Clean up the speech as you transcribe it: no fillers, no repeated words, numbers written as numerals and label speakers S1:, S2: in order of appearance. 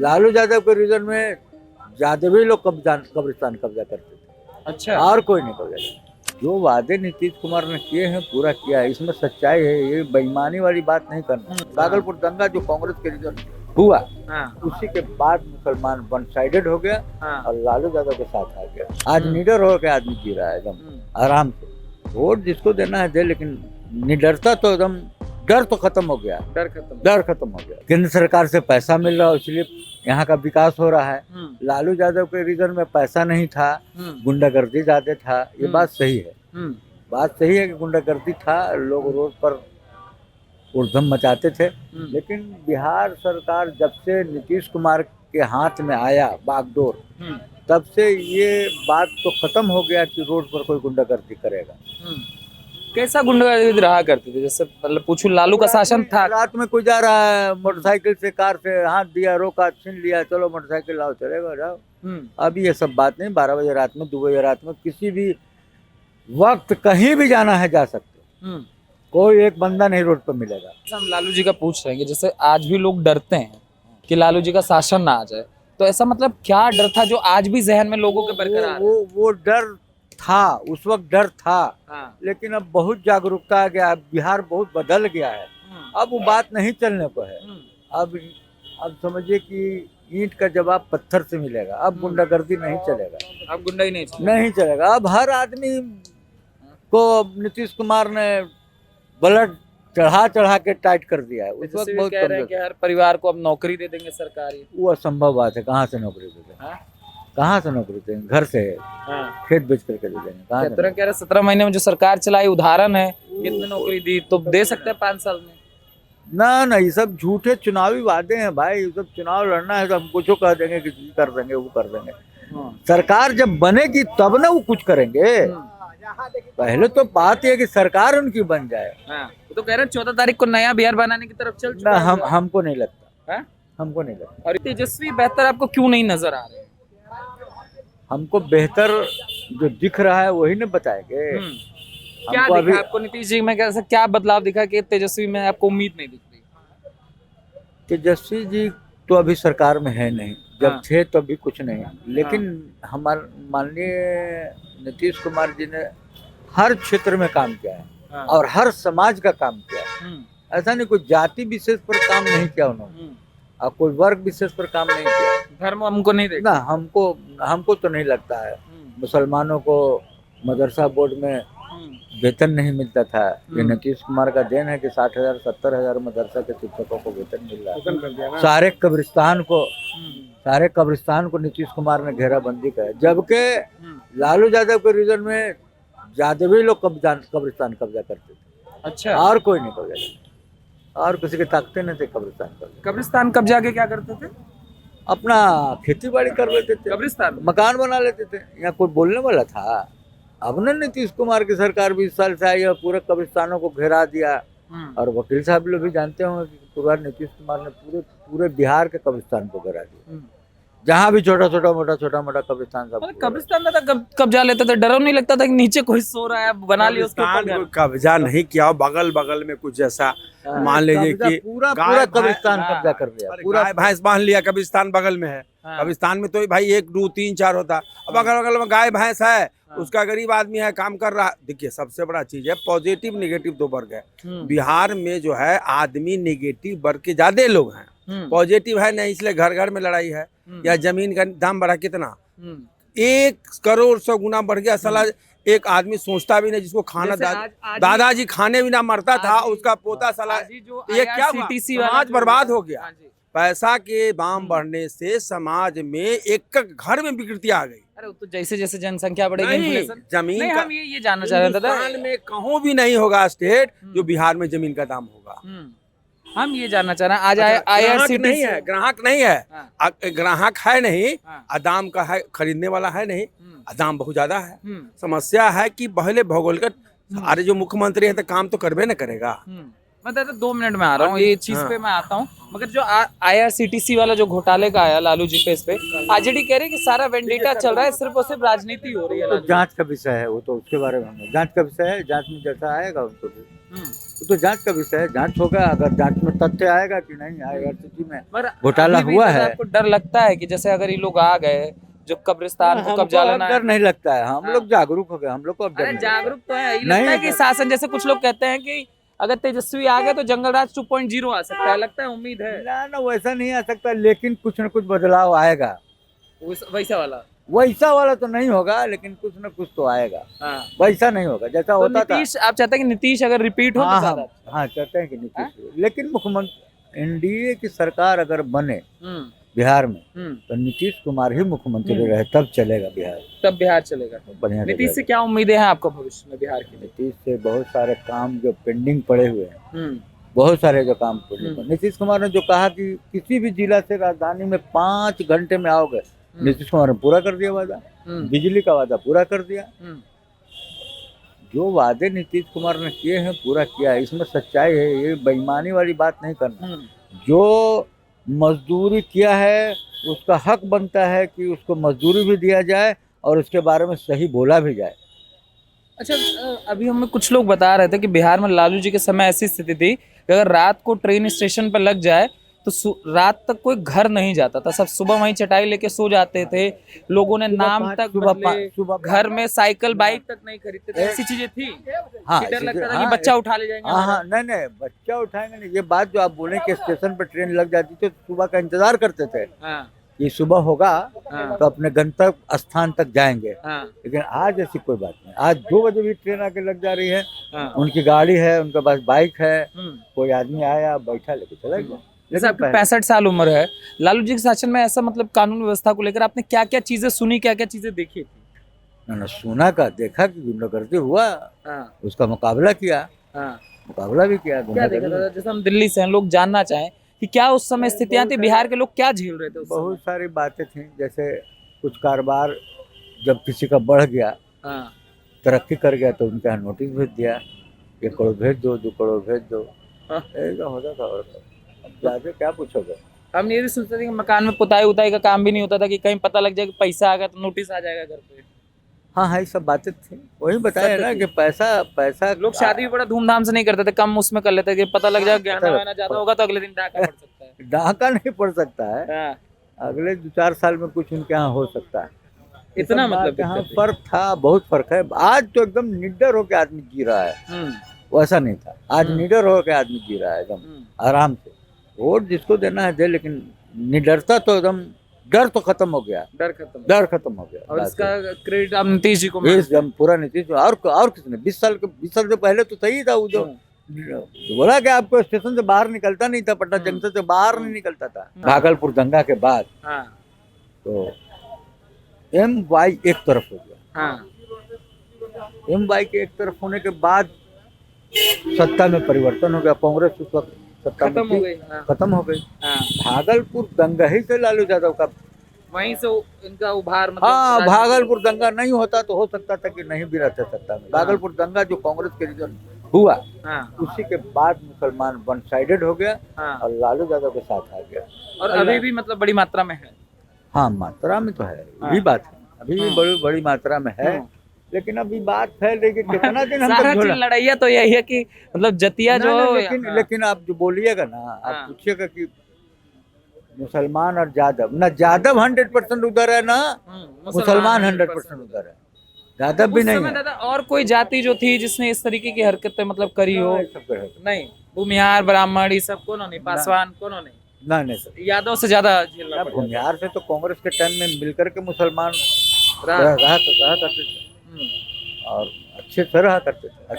S1: लालू यादव के रीजन में यादवी लोग कब्रिस्तान कब्जा करते थे।
S2: अच्छा।
S1: और कोई नहीं कब्जा करता। जो वादे नीतीश कुमार ने किए हैं पूरा किया है, इसमें सच्चाई है। ये बेईमानी वाली बात नहीं करना। भागलपुर दंगा जो कांग्रेस के रीजन हुआ, उसी के बाद मुसलमान वन साइडेड हो गया और लालू यादव के साथ आ गया। आज निडर होकर आदमी जी रहा है एकदम आराम से। वोट जिसको देना है दे, लेकिन निडरता तो एकदम, डर तो खत्म हो गया। डर खत्म हो गया। केंद्र सरकार से पैसा मिल रहा है, इसलिए यहाँ का विकास हो रहा है। लालू यादव के रीजन में पैसा नहीं था, गुंडागर्दी ज्यादा था। ये बात सही है। बात सही है कि गुंडागर्दी था, लोग रोड पर उद्यम मचाते थे। लेकिन बिहार सरकार जब से नीतीश कुमार के हाथ में आया बागडोर, तब से ये बात तो खत्म हो गया कि रोड पर कोई गुंडागर्दी करेगा।
S2: कैसा गुंडागर्दी रहा करती थी? जैसे मतलब पूछूं, लालू का शासन था,
S1: रात में कोई जा रहा है मोटरसाइकिल से, कार से हाथ दिया, रोका, छीन लिया, चलो मोटरसाइकिल लाओ, चलेगा जाओ। अब ये सब बात नहीं। 12 बजे रात में, 2 बजे रात में, किसी भी वक्त कहीं भी जाना है जा सकते। कोई एक बंदा नहीं रोड पर मिलेगा।
S2: हम लालू जी का पूछ रहे हैं कि जैसे आज भी लोग डरते हैं कि लालू जी का शासन ना आ जाए, तो ऐसा मतलब क्या डर था जो आज भी जहन में लोगों के बरकरार है?
S1: वो डर था, उस वक्त डर था। लेकिन अब बहुत जागरूकता आ गया, बिहार बहुत बदल गया है। अब वो बात नहीं चलने को है। अब समझिए कि ईंट का जवाब पत्थर से मिलेगा। अब गुंडागर्दी नहीं चलेगा।
S2: अब गुंडा ही नहीं
S1: चलेगा। अब हर आदमी को नीतीश कुमार ने ब्लड चढ़ा के टाइट कर दिया है। उस वक्त बहुत
S2: कह रहे हैं कि हर परिवार को अब नौकरी दे देंगे सरकारी।
S1: वो असंभव बात है। कहाँ से नौकरी दे देंगे? कहाँ से नौकरी देंगे? घर से खेत बेच करके दे देंगे। कहाँ से?
S2: कह रहे 17 महीने में जो सरकार चलाई उदाहरण है, कितने नौकरी दी, तो दे सकते हैं 5 साल में।
S1: ना, ये सब झूठे चुनावी वादे हैं भाई। ये सब चुनाव लड़ना है तो हम कुछ कह देंगे कि कर देंगे, वो कर देंगे। सरकार जब बनेगी तब ना वो कुछ करेंगे। पहले तो बात है कि सरकार उनकी बन जाए।
S2: तो कह रहे 14 तारीख को नया बिहार बनाने की तरफ चल चुका है।
S1: हमको नहीं लगता। हमको नहीं लगता।
S2: और तेजस्वी बेहतर आपको क्यों नहीं नजर आ रहे?
S1: हमको बेहतर जो दिख रहा है वही न बताएंगे।
S2: क्या दिखा आपको नीतीश जी में? कैसा क्या बदलाव दिखा कि तेजस्वी में आपको उम्मीद नहीं दिख रही?
S1: तेजस्वी जी तो अभी सरकार में है नहीं। जब थे तो अभी कुछ नहीं। लेकिन हमारे माननीय नीतीश कुमार जी ने हर क्षेत्र में काम किया है और हर समाज का काम किया है। ऐसा नहीं कोई जाति विशेष पर काम नहीं किया उन्होंने और कोई वर्ग विशेष पर काम नहीं किया।
S2: धर्म हमको नहीं देखा
S1: ना। हमको तो नहीं लगता है। मुसलमानों को मदरसा बोर्ड में वेतन नहीं मिलता था। ये नीतीश कुमार का देन है कि 60,000 70,000 मदरसा के शिक्षकों को वेतन मिल रहा है। सारे कब्रिस्तान को नीतीश कुमार ने घेराबंदी किया। जबकि लालू यादव के रीजन में यादवी लोग कब्रिस्तान कब्जा करते थे।
S2: अच्छा।
S1: और कोई नहीं कब्जा करता। और किसी की ताकतें नहीं थे
S2: कब्रिस्तान कब्जा के क्या करते थे?
S1: अपना खेती बाड़ी कर लेते थे,
S2: कब्रिस्तान
S1: मकान बना लेते थे। यहाँ कोई बोलने वाला था? अब ना नीतीश कुमार की सरकार 20 साल से आई है, पूरे कब्रिस्तानों को घेरा दिया। और वकील साहब लोग भी जानते होंगे कि पूरा नीतीश कुमार ने पूरे बिहार के कब्रिस्तान को घेरा दिया। जहाँ भी छोटा मोटा कब्रिस्तान सब
S2: कब्रिस्तान में कब्जा लेते थे। डर नहीं लगता था कि नीचे कोई सो रहा है, बना लिया उसके ऊपर?
S3: कब्जा नहीं किया, बगल में कुछ जैसा मान लीजिए कि
S1: पूरा कब्रिस्तान कब्जा कर लिया।
S3: पूरा भैंस बांध लिया, कब्रिस्तान बगल में है। कब्रिस्तान में तो भाई 1 2 3 4 होता। अब अगल बगल में गाय भैंस है, उसका गरीब आदमी है, काम कर रहा। देखिए सबसे बड़ा चीज है पॉजिटिव नेगेटिव 2 वर्ग है। बिहार में जो है आदमी नेगेटिव वर्ग के ज्यादा लोग हैं। पॉजिटिव है नहीं, इसलिए घर घर में लड़ाई है। या जमीन का दाम बढ़ा कितना, 1 करोड़ 100 गुना बढ़ गया। साला एक आदमी सोचता भी नहीं, जिसको खाना दादाजी खाने भी ना मरता था, उसका पोता साला ये क्या समाज बर्बाद हो गया। पैसा के दाम बढ़ने से समाज में एक घर में विकृति आ गई।
S2: अरे तो जैसे जैसे जनसंख्या बढ़ेगी,
S3: जमीन
S2: नहीं, हम ये जानना चाह रहे थे
S3: हिंदुस्तान में कहूँ भी नहीं होगा स्टेट जो बिहार में जमीन का दाम होगा।
S2: हम ये जानना चाह रहे हैं। आज IRCTC
S3: नहीं है, ग्राहक नहीं है। ग्राहक है नहीं, दाम का है, खरीदने वाला है नहीं, दाम बहुत ज्यादा है। समस्या है कि पहले भौगोलिक अरे जो मुख्यमंत्री है तो काम तो करबे न करेगा।
S2: मैं 2 मिनट में आ रहा हूँ, ये चीज पे मैं आता हूँ। मगर जो IRCTC वाला जो घोटाले का आया लालू जी पे, इस पे आरजेडी कह रही है कि सारा वेंडेटा चल रहा है, सिर्फ और सिर्फ राजनीति हो रही है।
S1: तो जांच का विषय है वो, तो उसके बारे में जांच का विषय है। जांच में जैसा आएगा उनको वो तो जांच का विषय है, जांच होगा। अगर जांच में तथ्य आएगा कि नहीं IRCTC में
S2: पर
S1: घोटाला
S2: अभी भी
S1: हुआ
S2: मतलब
S1: है।
S2: आपको डर लगता है कि जैसे अगर ये लोग आ गए जो कब्रिस्तान को
S1: हमको
S2: कब्जा
S1: अब
S2: लेना
S1: डर
S2: है।
S1: नहीं लगता है, हम
S2: हाँ।
S1: लोग जागरूक हो गए, हम लोग को अब डर
S2: अरे
S1: नहीं लगता है।
S2: जागरूक तो है, ये
S1: नहीं,
S2: लगता है कि शासन, जैसे कुछ लोग कहते हैं कि अगर तेजस्वी आ गए तो जंगलराज 2.0 आ सकता है, लगता है, उम्मीद है
S1: ना ना वैसा नहीं आ सकता, लेकिन कुछ न कुछ बदलाव आएगा।
S2: वैसा वाला।
S1: वैसा वाला तो नहीं होगा, लेकिन कुछ न कुछ तो आएगा।
S2: हाँ।
S1: वैसा नहीं होगा जैसा
S2: तो
S1: होता था।
S2: नीतीश, आप चाहते हैं कि नीतीश अगर रिपीट हो तो
S1: हाँ
S2: ज्यादा
S1: हाँ
S2: अच्छा?
S1: हाँ, चाहते हैं कि नीतीश, लेकिन मुख्यमंत्री NDA की सरकार अगर बने
S2: हम्म
S1: बिहार में
S2: हम्म
S1: तो नीतीश कुमार ही मुख्यमंत्री
S2: हम्म।
S1: रहे, तब चलेगा बिहार,
S2: तब बिहार चलेगा।
S1: बढ़िया
S2: नीतीश से
S1: चलेगा।
S2: क्या उम्मीदें हैं आपको भविष्य में बिहार के लिए?
S1: नीतीश से बहुत सारे काम जो पेंडिंग पड़े हुए हैं,
S2: हम्म
S1: बहुत सारे जो काम पेंडिंग
S2: हम्म।
S1: पड़े, नीतीश कुमार ने जो कहा कि किसी भी जिला से राजधानी में 5 घंटे में आओगे, नीतीश कुमार ने पूरा कर दिया वादा। बिजली का वादा पूरा कर दिया। जो वादे नीतीश कुमार ने किए हैं पूरा किया है, इसमें सच्चाई है, ये बेईमानी वाली बात नहीं करना। जो मजदूरी किया है उसका हक बनता है कि उसको मजदूरी भी दिया जाए और उसके बारे में सही बोला भी जाए।
S2: अच्छा, अभी हमें कुछ लोग बता रहे थे कि बिहार में लालू जी के समय ऐसी स्थिति थी कि अगर रात को ट्रेन स्टेशन पर लग जाए तो रात तक कोई घर नहीं जाता था, सब सुबह वहीं चटाई लेके सो जाते थे। लोगों ने नाम तक बदले, घर में साइकिल बाइक तक नहीं खरीदते थे, ऐसी चीजें थी।
S1: हाँ,
S2: डर लगता था
S1: हाँ,
S2: कि बच्चा उठा ले जाएंगे।
S1: हाँ, नहीं बच्चा उठाएंगे नहीं, ये बात जो आप बोले कि स्टेशन पर ट्रेन लग जाती थी, सुबह का इंतजार करते थे कि सुबह होगा तो अपने गंतव्य स्थान तक जाएंगे। लेकिन आज ऐसी कोई बात नहीं, आज 2 बजे भी ट्रेन आके लग जा रही है। उनकी गाड़ी है, उनके पास बाइक है, कोई आदमी आया बैठा लेके चला गया।
S2: जैसे आपकी 65 साल उम्र है, लालू जी के शासन में ऐसा मतलब कानून व्यवस्था को लेकर आपने क्या क्या चीजें सुनी, क्या क्या चीजें देखी थी?
S1: ना सुना का देखा कि गुंडागर्दी हुआ, उसका मुकाबला किया, मुकाबला भी किया।
S2: क्या देखा था? जैसे हम दिल्ली से हैं, लोग जानना चाहें कि क्या उस समय स्थितियां थी, बिहार के लोग क्या झेल रहे थे उस समय?
S1: बहुत सारी बातें थी, जैसे कुछ कारोबार जब किसी का बढ़ गया, तरक्की कर गया, तो उनके यहाँ नोटिस भेज दिया, 1 करोड़ भेज दो, 2 करोड़ भेज दो, ऐसा होता था। और जाके क्या पूछोगे?
S2: हम ये भी सोचते थे कि मकान में पुताई उताई का काम भी नहीं होता था कि कहीं पता लग जाए कि पैसा आ गया तो नोटिस आ जाएगा घर पे।
S1: हाँ, ये सब बातें थी, वही बताया ना कि पैसा
S2: लोग शादी भी बड़ा धूमधाम से नहीं करते थे, कम उसमें कर लेते थे कि पता लग जाए गहना वहना ज्यादा होगा तो अगले दिन डाका पड़ सकता है।
S1: डाका नहीं पड़ सकता है, अगले 2-4 साल में कुछ उनके यहाँ हो सकता है।
S2: इतना मतलब
S1: यहाँ फर्क था, बहुत फर्क है। आज तो एकदम निडर होकर आदमी जी रहा है, वैसा नहीं था। आज निडर होकर आदमी जी रहा है एकदम आराम से। वोट जिसको देना है दे, लेकिन निडरता तो एकदम, डर तो खत्म हो गया, डर खत्म हो गया।
S2: और इसका क्रेडिट आप नीतीश जी को
S1: पूरा नीतीश। और किसने? 20 साल से पहले तो सही था वो, जो बोला कि आपको स्टेशन से बाहर निकलता नहीं था, पटना जंक्शन से बाहर नहीं निकलता था। भागलपुर दंगा के बाद तो MY एक तरफ हो गया। MY के एक तरफ होने के बाद सत्ता में परिवर्तन हो गया, कांग्रेस उस वक्त सत्ता
S2: खत्म हो गई।
S1: भागलपुर दंगा ही से लालू यादव का,
S2: वहीं से इनका उभार मतलब।
S1: हाँ, भागलपुर दंगा नहीं होता तो हो सकता था कि नहीं भी रहते सत्ता में। भागलपुर दंगा जो कांग्रेस के रीजन हुआ, उसी के बाद मुसलमान वन साइडेड हो गया और लालू यादव के साथ आ गया।
S2: और अभी भी मतलब बड़ी मात्रा में है।
S1: हाँ, मात्रा में तो है, यही बात है, अभी भी बड़ी मात्रा में है। लेकिन अभी बात है, लेकिन कितना दिन हम
S2: लड़ाइया तो यही है कि मतलब जतिया जो,
S1: लेकिन आप जो बोलिएगा ना, आप पूछिएगा कि मुसलमान और यादव, ना यादव 100% उधर है, ना मुसलमान 100% उधर है, यादव भी नहीं है।
S2: और कोई जाति जो थी जिसने इस तरीके की हरकतें मतलब करी हो? नहीं, भूमिहार, ब्राह्मण, ये सब कोनो नहीं, पासवान कोनो नहीं।
S1: नहीं सर,
S2: यादव से ज्यादा झेलना।
S1: भूमिहार से तो कांग्रेस के टाइम में मिलकर के मुसलमान रहा करते थे और अच्छे से रहा करते थे,